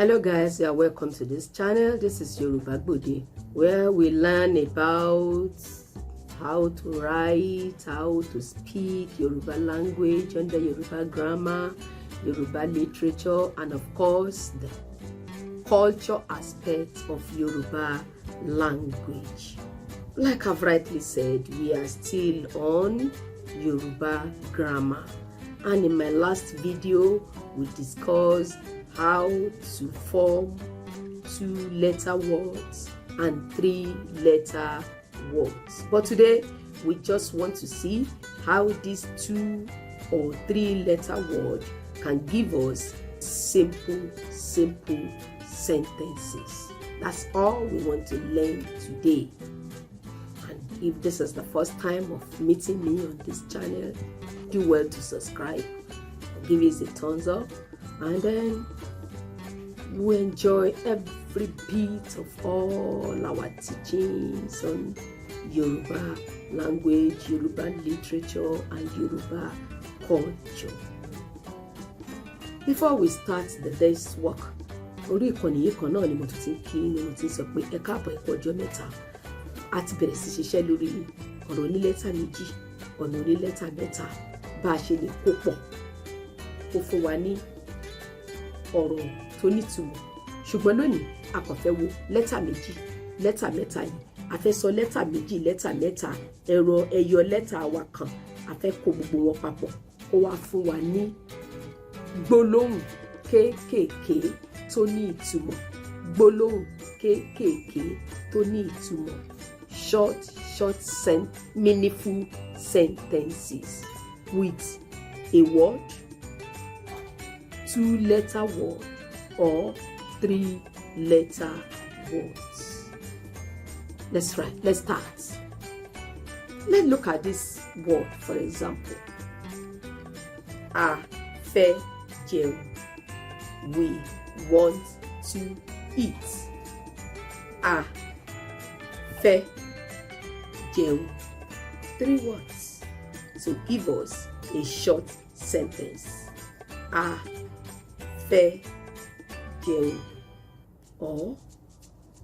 Hello guys, you are welcome to this channel. This is Yoruba Gbode, where we learn about how to write, how to speak Yoruba language under Yoruba grammar, Yoruba literature, and of course the culture aspect of Yoruba language. Like I've rightly said, we are still on Yoruba grammar, and in my last video we discussed how to form 2-letter words and 3-letter words. But today we just want to see how these 2 or 3-letter word can give us simple sentences. That's all we want to learn today. And if this is the first time of meeting me on this channel, do well to subscribe, give us a thumbs up, and then we enjoy every bit of all our teachings on Yoruba language, Yoruba literature, and Yoruba culture. Before we start the day's work, orí ìkànnì yìí kan náà ni mo tún ti ń kí ni mo ti ń sọ pé ẹ káàbọ̀ ẹ kú ọjọ́ mẹ́ta. A ti bẹ̀rẹ̀ sí ṣiṣẹ́ lórí ọ̀rọ̀ onílẹ́tà méjì, ọ̀nà onílẹ́tà mẹ́ta, bá a ṣe lè kó pọ̀ kó fún wa ní ọ̀rọ̀ tó nítumọ̀. Ṣùgbọ́n lónìí a kàn fẹ́ wo lẹ́tà méjì, lẹ́tà mẹ́ta yìí. A fẹ́ sọ lẹ́tà méjì, lẹ́tà mẹ́ta, ẹyọ lẹ́tà wa kan. A fẹ́ kó gbogbo wọn papọ̀ kó wá fún wa ní gbólóhùn kéékèèké tó ní ìtumọ̀. Gbólóhùn kéékèèké tó ní ìtumọ̀. Short meaningful sentences with a word, 2-letter word, or 3-letter words. Let's start. Let's look at this word, for example. A fẹ́ jẹun. We want to eat. A fẹ́ jẹun. 3 words to give us a short sentence. A fẹ́ jẹun, or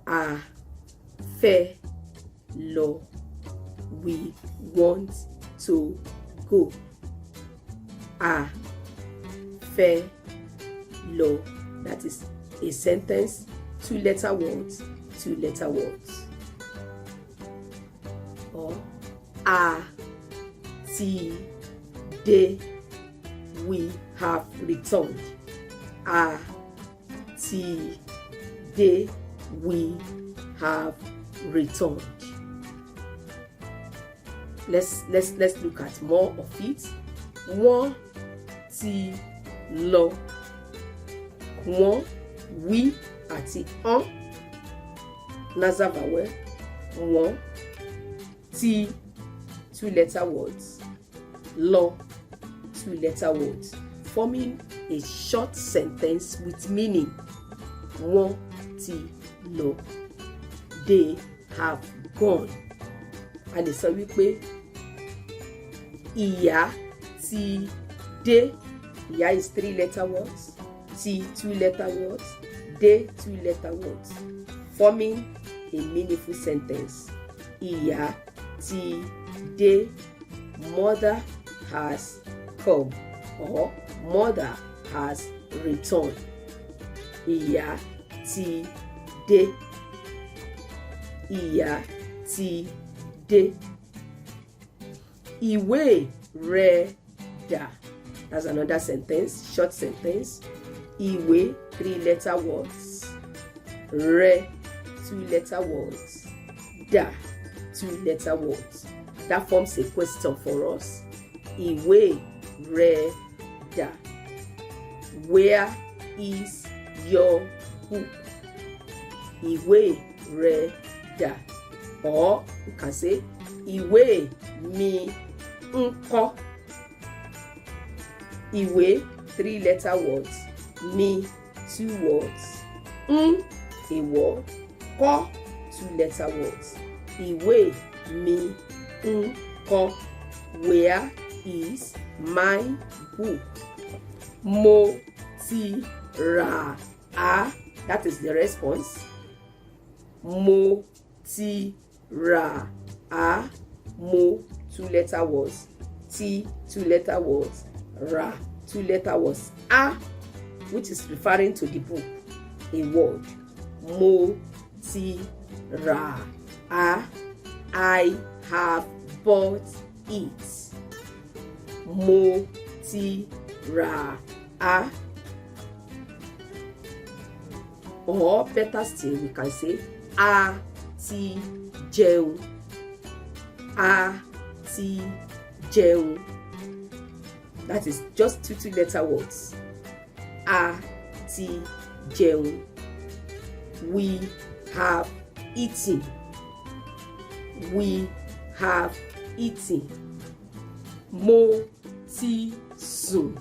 a fẹ́ lọ. We want to go. A fẹ́ lọ. That is a sentence, 2-letter words, 2-letter words. Or a ti dé. We have returned. A ti dé. We have returned. Let's look at more of it. Wọ́n ti lọ. Wọ́n, we àti on, nasal vowel. Wọ́n ti, 2-letter words. Lọ, 2-letter words, forming a short sentence with meaning. Wọ́n ti lọ. They have gone. A lè sọ wípé ìyá ti dé. Ìyá is 3-letter words. Ti, 2-letter words. Dé, 2-letter words, forming a meaningful sentence. Ìyá ti dé. Mother has come, or mother has returned. Ìyá ti dé. Ìyá ti dé. Ìwé rẹ dà. That's another sentence, short sentence. Ìwé, 3-letter words. Rẹ, 2-letter words. Dà, 2-letter words. That forms a question for us. Ìwé rẹ dà. Where is your book? Ìwé rẹ dà. Or you can say ìwé mi ńkọ́. Ìwé, 3-letter words. Mi, 2 words. A word. Kọ́, 2-letter words. Ìwé mi ńkọ́. Where is my book? Mo ti rà á That is the response. Mo ti ra a. Mo, 2-letter words. Ti, 2-letter words. Ra, 2-letter words. A, which is referring to the book, a word. Mo ti ra a. I have bought it. Mo ti ra a. Or better still, we can say a ti jẹun. A ti jẹun. That is just 2-letter words. A ti jẹun. We have eaten. We have eaten. Mo ti sùn.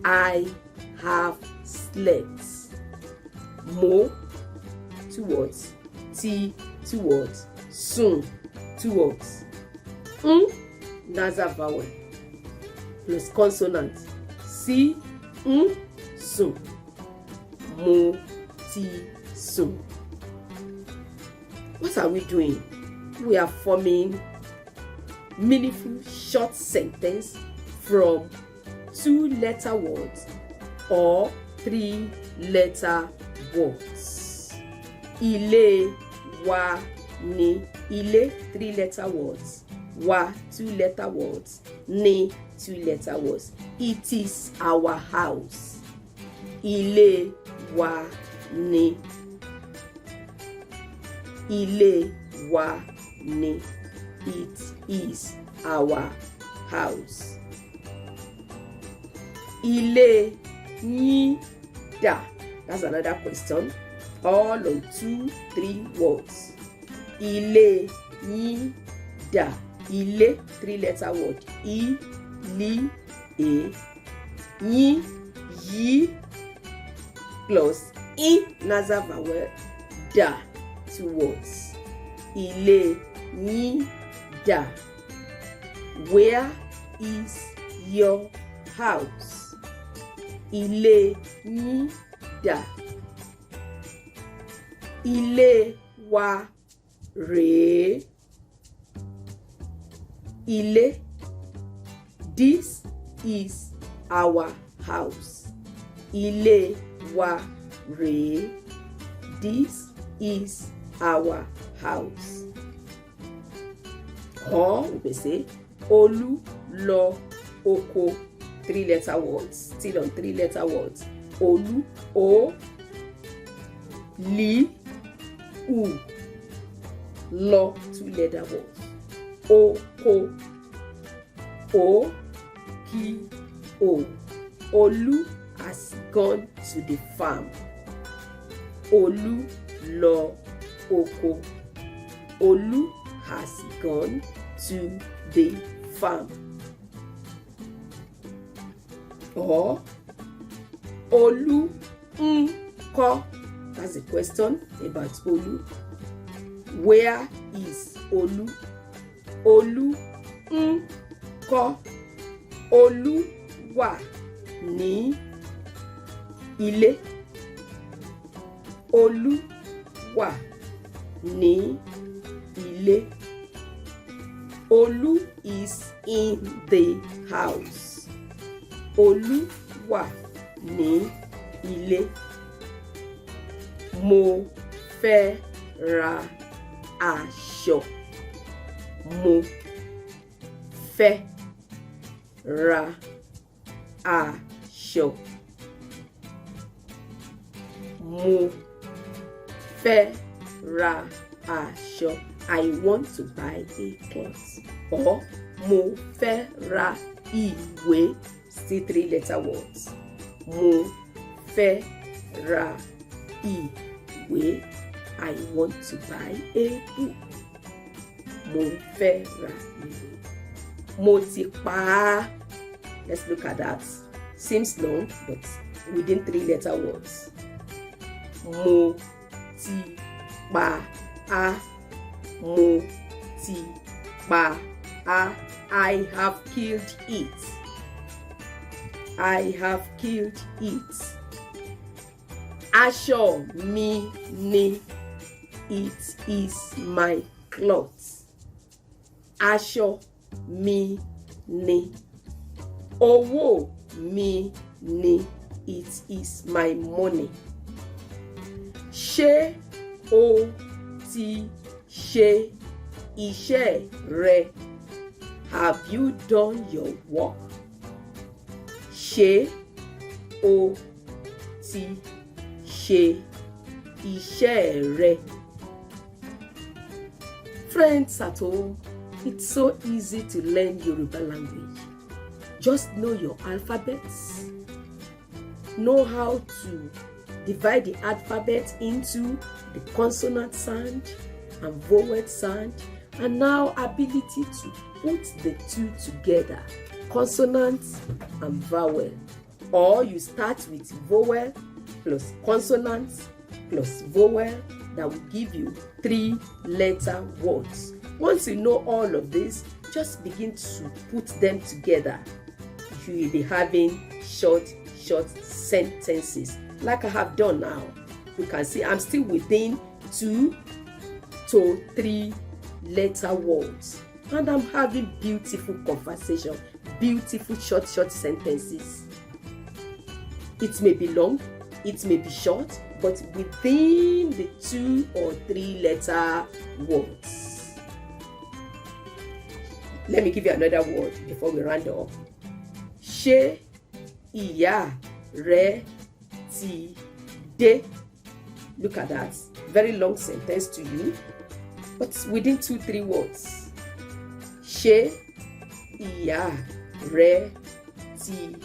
I have slept. Mo, 2 words. Ti, 2 words. Sùn, 2 words. Nasal vowel plus consonant. Si, sùn. Mo ti sùn. What are we doing? We are forming meaningful short sentence from 2-letter words or 3-letter words. Ilé wa ni. Ilé, 3-letter words. Wa, 2-letter words. Ni, 2-letter words. It is our house. Ilé wa ni. Ilé wa ni. It is our house. Ilé yín dà. That's another question. All on 2-3 words. Ilé yín dà. Ilé, 3-letter word. I, li, e. Yín, yi, plus I, nasal vowel. Dà, 2 words. Ilé yín dà. Where is your house? Ilé yín dà. Ilé wa rèé. Ilé, this is our house. Ilé wa rèé. This is our house. Or we may say Olú lọ oko, 3-letter words, still on 3-letter words. Olú, o, li, u. Lọ, 2-letter words. Oko, o, ki, o. Olú has gone to the farm. Olú lọ oko. Olú has gone to the farm. Or Olú ńkọ́. That's a question about Olú. Where is Olú? Olú ńkọ́. Olú wà ní ilé. Olú wà ní ilé. Olú is in the house. Olú wà ní ilé. Mo fẹ́ ra aṣọ. Mo fẹ́ ra aṣọ. Mo fẹ́ ra aṣọ. I want to buy a cloth. Or mo fẹ́ ra ìwé. Still 3-letter words. Mo fẹ́ ra ìwé. I want to buy a book. Mo fẹ́ ra ìwé. Mo ti pa á. Let's look at that. Seems long, but within 3-letter words. Mo ti pa á. Mo ti pa á. I have killed it. I have killed it. Aṣọ mi ni. It is my clothes. Aṣọ mi ni. Owó mi ni. It is my money. Ṣé o ti ṣe iṣẹ́ rẹ? Have you done your work? Ṣé o ti ṣe iṣẹ́ rẹ? Friends at home, it's so easy to learn Yoruba language. Just know your alphabets. Know how to divide the alphabet into the consonant sound and vowel sound, and now ability to put the two together, consonant and vowel. Or you start with vowel plus consonant plus vowel, that will give you 3-letter words. Once you know all of this, just begin to put them together. You will be having short sentences like I have done now. You can see I'm still within 2 to 3-letter words, and I'm having beautiful conversation, beautiful short sentences. It may be long, it may be short, but within the 2 or 3-letter words. Let me give you another word before we round up. Ṣé ìyá rẹ ti dé? Look at that. Very long sentence to you, but within 2-3 words. Ṣé ìyá rẹ ti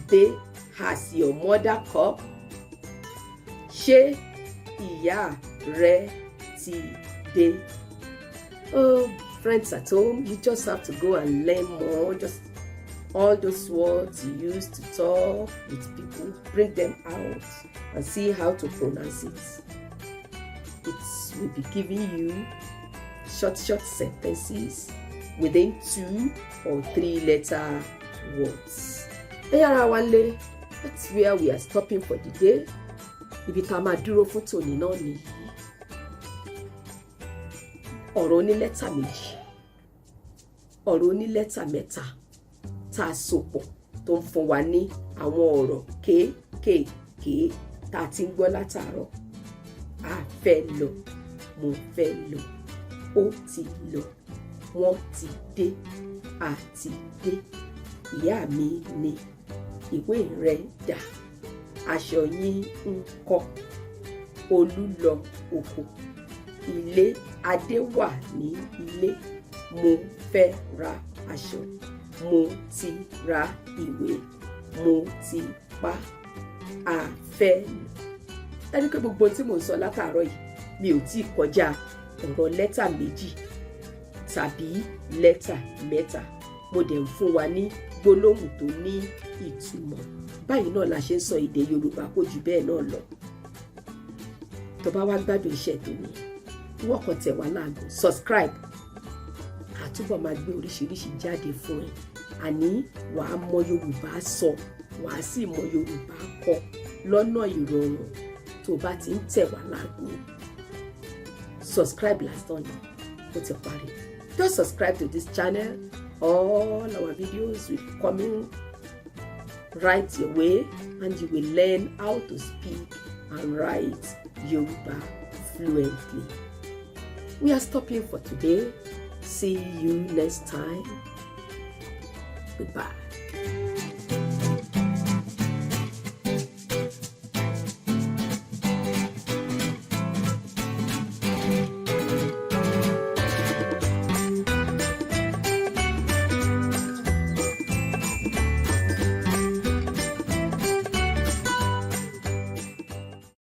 dé? Has your mother come? Ṣé ìyá rẹ ti dé? Oh, friends at home, you just have to go and learn more. Just all those words you use to talk with people, bring them out and see how to pronounce it. It will be giving you short sentences within 2 or 3-letter words. That's where we are stopping for the day. Ibi tá máa dúró fún tòní náà nìyí. Ọ̀rọ̀ onílẹ́tà méjì, ọ̀rọ̀ onílẹ́tà mẹ́ta tá a sopọ̀ tó ń fún wa ní àwọn ọ̀rọ̀ kéékèèké tá a ti ń gbọ́ látàárọ̀. A fẹ́ lọ, mo fẹ́ lọ, ó ti lọ, wọ́n ti dé, a ti dé, ìyá mi ni, ìwé rẹ̀ dà, aṣọ yín ńkọ́, Olú lọ oko, ilé, Adé wà ní ilé, mo fẹ́ ra aṣọ, mo ti ra ìwé, mo ti pa, a fẹ́. Ẹni pé gbogbo tí mò ń sọ látàárọ̀ yìí mi ò tí ì kọjá ọ̀rọ̀ lẹ́tà méjì tàbí lẹ́tà mẹ́ta. Mo dẹ̀ ń fún wa ní gbólóhùn tó ní ìtumọ̀. Báyìí náà la ṣe ń sọ èdè Yorùbá, kò jù bẹ́ẹ̀ náà lọ. Tó bá wá gbádùn iṣẹ́ tòní, wọ́n kàn tẹ̀ wá láago, subscribe. Àtúbọ̀ máa gbé oríṣiríṣi jáde fún ẹ. Àní wàá mọ Yorùbá sọ, wàá sì mọ Yorùbá kọ lọ́nà ìrọ̀rùn tó bá ti ń tẹ̀ wá láago. Subscribe lásán ni, ó ti parí. Just subscribe to this channel. All our videos will be coming right your way, and you will learn how to speak and write Yoruba fluently. We are stopping for today. See you next time. Goodbye.